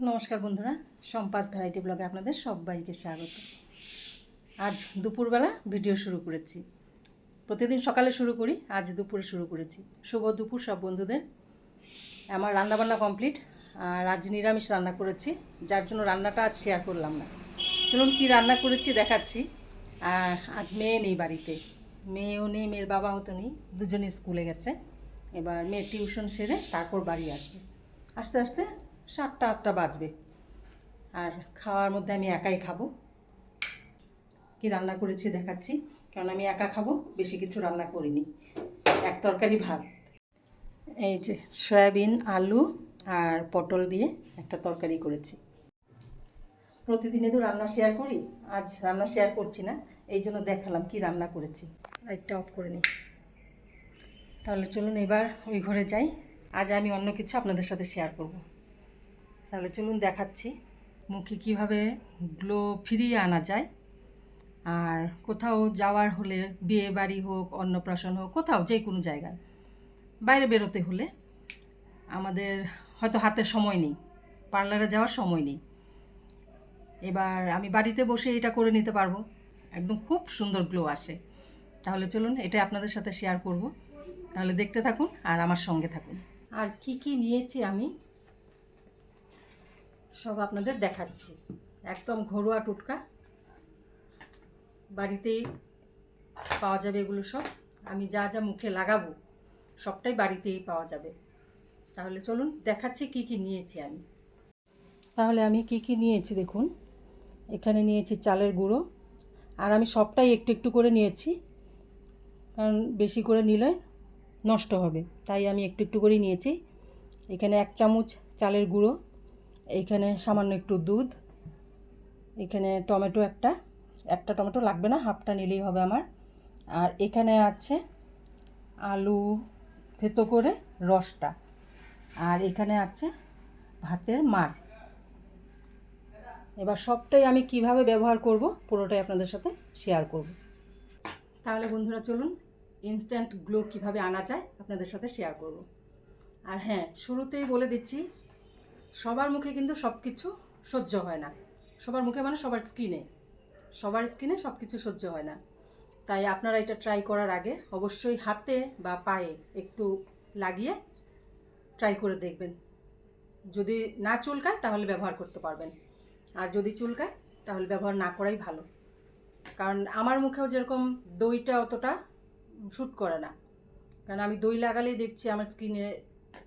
নমস্কার বন্ধুরা, সম্পাস ভ্যারাইটি ব্লগে আপনাদের সবাইকে স্বাগত। আজ দুপুরবেলা ভিডিও শুরু করেছি। প্রতিদিন সকালে শুরু করি, আজ দুপুরে শুরু করেছি। শুভ দুপুর সব বন্ধুদের। আমার রান্নাবান্না কমপ্লিট, আর আজ নিরামিষ রান্না করেছি, যার জন্য রান্নাটা আজ শেয়ার করলাম না। চলুন কী রান্না করেছি দেখাচ্ছি। আর আজ মেয়ে নেই বাড়িতে, মেয়েও নেই, মেয়ের বাবাও তো নেই, দুজনেই স্কুলে গেছে। এবার মেয়ের টিউশন সেরে তারপর বাড়ি আসবে, আস্তে আস্তে 7টা-8টা বাজবে। আর খাওয়ার মধ্যে আমি একাই খাবো। কি রান্না করেছি দেখাচ্ছি, কারণ আমি একা খাবো, বেশি কিছু রান্না করিনি। এক তরকারি ভাত, এই যে সয়াবিন, আলু আর পটল দিয়ে একটা তরকারি করেছি। প্রতিদিনে তো রান্না শেয়ার করি, আজ রান্না শেয়ার করছি না, এই জন্য দেখালাম কি রান্না করেছি। লাইটটা অফ করে নিই। তাহলে চলুন এবার ওই ঘরে যাই। আজ আমি অন্য কিছু আপনাদের সাথে শেয়ার করব। তাহলে চলুন দেখাচ্ছি মুখে কীভাবে গ্লো ফিরিয়ে আনা যায়। আর কোথাও যাওয়ার হলে, বিয়ে বাড়ি হোক, অন্নপ্রাশন হোক, কোথাও যে কোনো জায়গায় বাইরে বেরোতে হলে আমাদের হয়তো হাতে সময় নেই, পার্লারে যাওয়ার সময় নেই। এবার আমি বাড়িতে বসে এটা করে নিতে পারবো, একদম খুব সুন্দর গ্লো আসে। তাহলে চলুন এটা আপনাদের সাথে শেয়ার করব। তাহলে দেখতে থাকুন আর আমার সঙ্গে থাকুন। আর কি কি নিয়েছি আমি সব আপনাদের দেখাচ্ছি। একদম ঘরোয়া টোটকা, বাড়িতেই পাওয়া যাবে এগুলো সব। আমি যা যা মুখে লাগাবো সবটাই বাড়িতেই পাওয়া যাবে। তাহলে চলুন দেখাচ্ছি কি কি নিয়েছি আমি। তাহলে আমি কি কি নিয়েছি দেখুন। এখানে নিয়েছি চালের গুঁড়ো, আর আমি সবটাই একটু একটু করে নিয়েছি, কারণ বেশি করে নিলে নষ্ট হবে, তাই আমি একটু একটু করেই নিয়েছি। এখানে 1 চামচ চালের গুঁড়ো, এইখানে সামান্য একটু দুধ, এখানে টমেটো একটা টমেটো লাগবে না, হাফটা নিলেই হবে আমার। আর এখানে আছে আলু থেতো করে রসটা, আর এখানে আছে ভাতের মাড়। এবার সবটাই আমি কিভাবে ব্যবহার করব পুরোটাই আপনাদের সাথে শেয়ার করব। তাহলে বন্ধুরা চলুন ইনস্ট্যান্ট গ্লো কিভাবে আনা যায় আপনাদের সাথে শেয়ার করব। আর হ্যাঁ, শুরুতেই বলে দিচ্ছি, সবার মুখে কিন্তু সব কিছু সহ্য হয় না। সবার মুখে মানে সবার স্কিনে সব কিছু সহ্য হয় না। তাই আপনারা এটা ট্রাই করার আগে অবশ্যই হাতে বা পায়ে একটু লাগিয়ে ট্রাই করে দেখবেন। যদি না চুলকায় তাহলে ব্যবহার করতে পারবেন, আর যদি চুলকায় তাহলে ব্যবহার না করাই ভালো। কারণ আমার মুখেও যেরকম দইটা অতটা শ্যুট করে না, কারণ আমি দই লাগালেই দেখছি আমার স্কিনে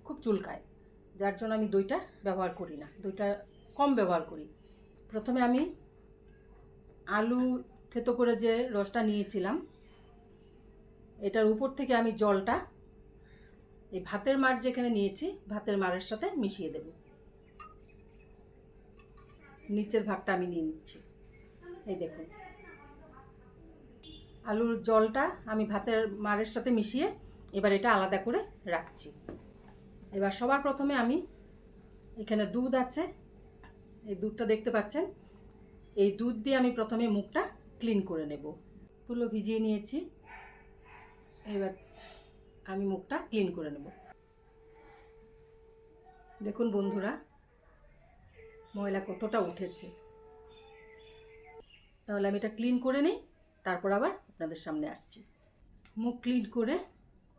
খুব চুলকায়, যার জন্য আমি দইটা ব্যবহার করি না, দইটা কম ব্যবহার করি। প্রথমে আমি আলু থেতো করে যে রসটা নিয়েছিলাম, এটার উপর থেকে আমি জলটা এই ভাতের মাড় যেখানে নিয়েছি ভাতের মাড়ের সাথে মিশিয়ে দেব। নিচের ভাগটা আমি নিয়ে নিচ্ছি। এই দেখুন, আলুর জলটা আমি ভাতের মাড়ের সাথে মিশিয়ে এবার এটা আলাদা করে রাখছি। এবার সবার প্রথমে আমি এখানে দুধ আছে, এই দুধটা দেখতে পাচ্ছেন, এই দুধ দিয়ে আমি প্রথমে মুখটা ক্লিন করে নেব। তুলো ভিজিয়ে নিয়েছি, এবার আমি মুখটা ক্লিন করে নেব। দেখুন বন্ধুরা ময়লা কতটা উঠেছে। তাহলে আমি এটা ক্লিন করে নিই, তারপর আবার আপনাদের সামনে আসছি। মুখ ক্লিন করে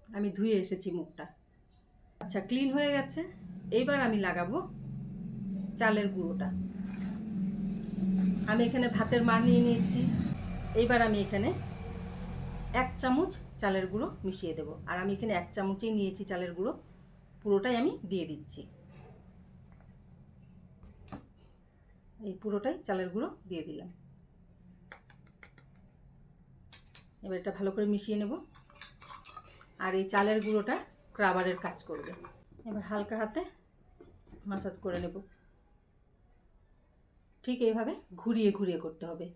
আমি ধুয়ে এসেছি মুখটা। আচ্ছা, ক্লিন হয়ে গেছে। এইবার আমি লাগাবো চালের গুঁড়োটা। আমি এখানে ভাতের মাড় নিয়ে নিয়েছি। এইবার আমি এখানে 1 চামচ চালের গুঁড়ো মিশিয়ে দেব। আর আমি এখানে 1 চামচই নিয়েছি চালের গুঁড়ো, পুরোটাই আমি দিয়ে দিচ্ছি। এই পুরোটাই চালের গুঁড়ো দিয়ে দিলাম। এবার এটা ভালো করে মিশিয়ে নেব। আর এই চালের গুঁড়োটা স্ক্রাবারের কাজ করবে। এবার হালকা হাতে মাসাজ করে নেব। ঠিক এইভাবে ঘুরিয়ে ঘুরিয়ে করতে হবে।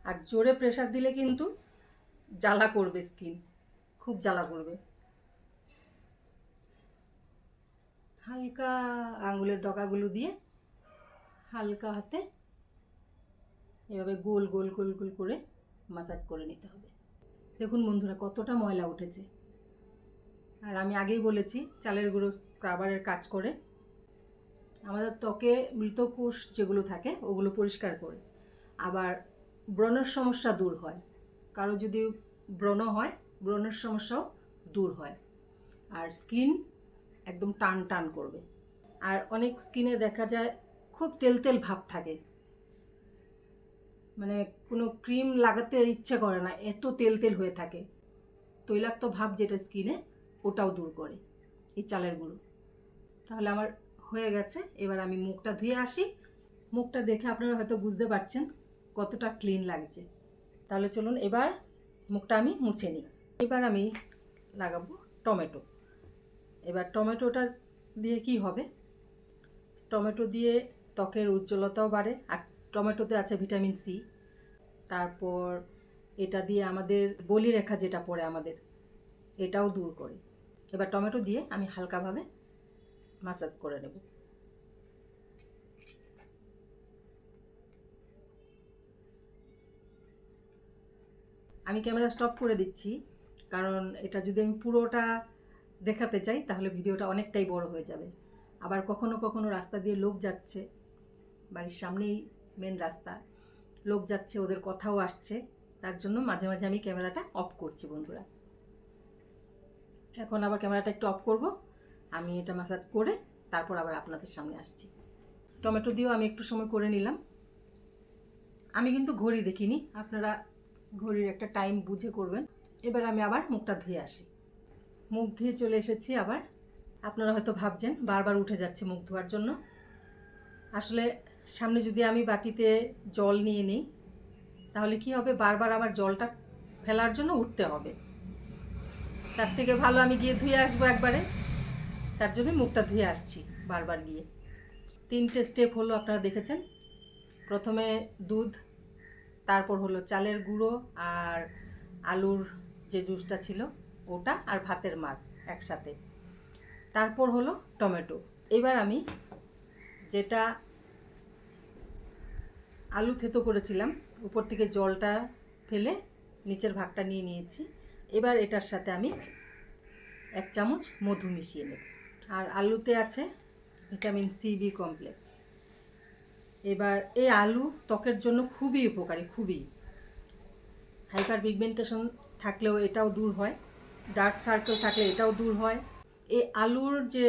আর জোরে প্রেসার দিলে কিন্তু জ্বালা করবে, স্কিন খুব জ্বালা করবে। হালকা আঙুলের ডগাগুলো দিয়ে হালকা হাতে এভাবে গোল গোল গোল গোল করে মাসাজ করে নিতে হবে। দেখুন বন্ধুরা কতটা ময়লা উঠেছে। আর আমি আগেই বলেছি চালের গুঁড়ো স্ক্রাবারের কাজ করে আমাদের ত্বকে মৃতকোষ যেগুলো থাকে ওগুলো পরিষ্কার করে, আবার ব্রণের সমস্যা দূর হয়। কারো যদি ব্রণ হয়, ব্রণের সমস্যাও দূর হয়। আর স্কিন একদম টান টান করবে। আর অনেক স্কিনে দেখা যায় খুব তেল তেল ভাব থাকে, মানে কোনো ক্রিম লাগাতে ইচ্ছে করে না, এত তেল তেল হয়ে থাকে। তৈলাক্ত ভাব যেটা স্কিনে, ওটাও দূর করে এই চালের গুঁড়ো। তাহলে আমার হয়ে গেছে। এবার আমি মুখটা ধুয়ে আসি। মুখটা দেখে আপনারা হয়তো বুঝতে পারছেন কতটা ক্লিন লাগছে। তাহলে চলুন এবার মুখটা আমি মুছে নিই। এবার আমি লাগাবো টমেটো। এবার টমেটোটা দিয়ে কি হবে, টমেটো দিয়ে ত্বকের উজ্জ্বলতাও বাড়ে। আর টমেটোতে আছে ভিটামিন সি। তারপর এটা দিয়ে আমাদের বলিরেখা যেটা পড়ে আমাদের, এটাও দূর করে। এবার টমেটো দিয়ে আমি হালকাভাবে মাসাজ করে নেব। আমি ক্যামেরা স্টপ করে দিচ্ছি, কারণ এটা যদি আমি পুরোটা দেখাতে চাই তাহলে ভিডিওটা অনেকটাই বড় হয়ে যাবে। আবার কখনো কখনো রাস্তা দিয়ে লোক যাচ্ছে, বাড়ির সামনেই মেন রাস্তা, লোক যাচ্ছে, ওদের কথাও আসছে, তার জন্য মাঝে মাঝে আমি ক্যামেরাটা অফ করছি বন্ধুরা। এখন আবার ক্যামেরাটা একটু অফ করব, আমি এটা ম্যাসাজ করে তারপর আবার আপনাদের সামনে আসছি। টমেটো দিয়েও আমি একটু সময় করে নিলাম। আমি কিন্তু ঘড়ি দেখিনি, আপনারা ঘড়ির একটা টাইম বুঝে করবেন। এবার আমি আবার মুখটা ধুয়ে আসি। মুখ ধুয়ে চলে এসেছি আবার। আপনারা হয়তো ভাবছেন বারবার উঠে যাচ্ছে মুখ ধোয়ার জন্য। আসলে সামনে যদি আমি বাটিতে জল নিয়ে নিই তাহলে কি হবে, বারবার আমার জলটা ফেলার জন্য উঠতে হবে। তার থেকে ভালো আমি গিয়ে ধুয়ে আসবো একবারে। তার জন্য মুখটা ধুয়ে আসছি বারবার গিয়ে। 3টে স্টেপ হলো, আপনারা দেখেছেন। প্রথমে দুধ, তারপর হলো চালের গুঁড়ো আর আলুর যে জুসটা ছিল ওটা, আর ভাতের মার একসাথে, তারপর হলো টমেটো। এবার আমি যেটা আলু থেতো করেছিলাম উপর থেকে জলটা ফেলে নিচের ভাগটা নিয়ে নিয়েছি। এবার এটার সাথে আমি 1 চামচ মধু মিশিয়ে নেব। আর আলুতে আছে ভিটামিন সি বি কমপ্লেক্স। এবার এই আলু ত্বকের জন্য খুবই উপকারী, খুবই। হাইপার পিগমেন্টেশন থাকলেও এটাও দূর হয়, ডার্ক সার্কেল থাকলে এটাও দূর হয়। এই আলুর যে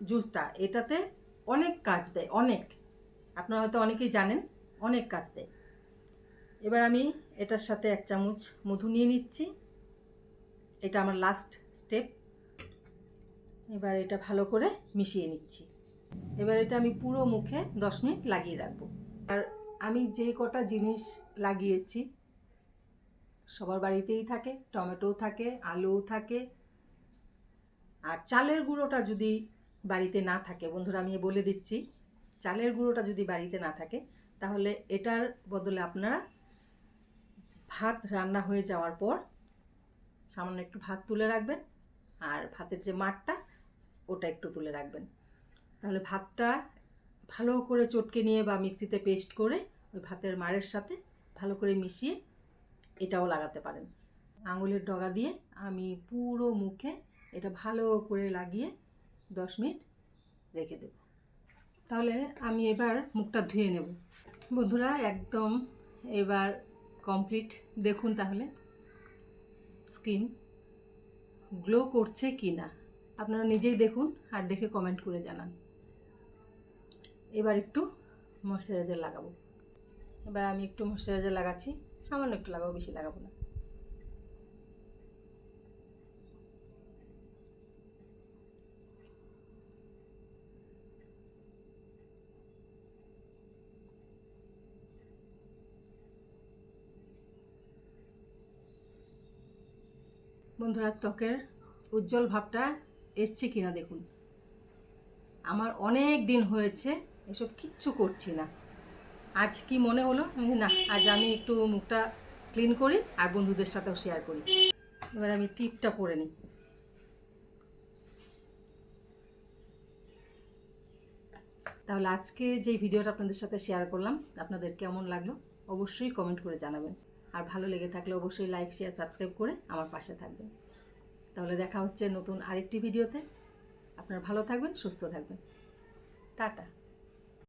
জুসটা, এটাতে অনেক কাজ দেয়, অনেক। আপনারা হয়তো অনেকেই জানেন, অনেক কাজ দেয়। এবার আমি এটার সাথে 1 চামচ মধু নিয়ে নিচ্ছি। এটা আমার লাস্ট স্টেপ। এবার এটা ভালো করে মিশিয়ে নিচ্ছি। এবার এটা আমি পুরো মুখে 10 মিনিট লাগিয়ে রাখবো। আর আমি যে কটা জিনিস লাগিয়েছি সবার বাড়িতেই থাকে, টমেটোও থাকে, আলুও থাকে। আর চালের গুঁড়োটা যদি বাড়িতে না থাকে বন্ধুরা, আমি বলে দিচ্ছি, চালের গুঁড়োটা যদি বাড়িতে না থাকে তাহলে এটার বদলে আপনারা ভাত রান্না হয়ে যাওয়ার পর সামান্য একটু ভাত তুলে রাখবেন, আর ভাতের যে মাড়টা ওটা একটু তুলে রাখবেন। তাহলে ভাতটা ভালো করে চটকে নিয়ে বা মিক্সিতে পেস্ট করে ওই ভাতের মাড়ের সাথে ভালো করে মিশিয়ে এটাও লাগাতে পারেন। আঙুলের ডগা দিয়ে আমি পুরো মুখে এটা ভালো করে লাগিয়ে 10 মিনিট রেখে দেব। তাহলে আমি এবার মুখটা ধুয়ে নেব বন্ধুরা। একদম এবার কমপ্লিট। দেখুন তাহলে স্কিন গ্লো করছে কি না, আপনারা নিজেই দেখুন আর দেখে কমেন্ট করে জানান। এবার একটু ময়শ্চারাইজার লাগাবো। এবার আমি একটু ময়শ্চারাইজার লাগাচ্ছি, সামান্য একটু লাগাবো, বেশি লাগাবো না। বন্ধুরা ত্বকের উজ্জ্বল ভাবটা এসছে কিনা দেখুন। আমার অনেক দিন হয়েছে এসব কিচ্ছু করছি না, আজ কি মনে হলো না আজ আমি একটু মুখটা ক্লিন করি আর বন্ধুদের সাথেও শেয়ার করি। এবার আমি টিপটা পরে নিই। তাহলে আজকে যে ভিডিওটা আপনাদের সাথে শেয়ার করলাম আপনাদের কেমন লাগলো অবশ্যই কমেন্ট করে জানাবেন। আর ভালো লেগে থাকলে অবশ্যই লাইক শেয়ার সাবস্ক্রাইব করে আমার পাশে থাকবেন। তাহলে দেখা হচ্ছে নতুন আরেকটি ভিডিওতে। আপনারা ভালো থাকবেন, সুস্থ থাকবেন। টাটা।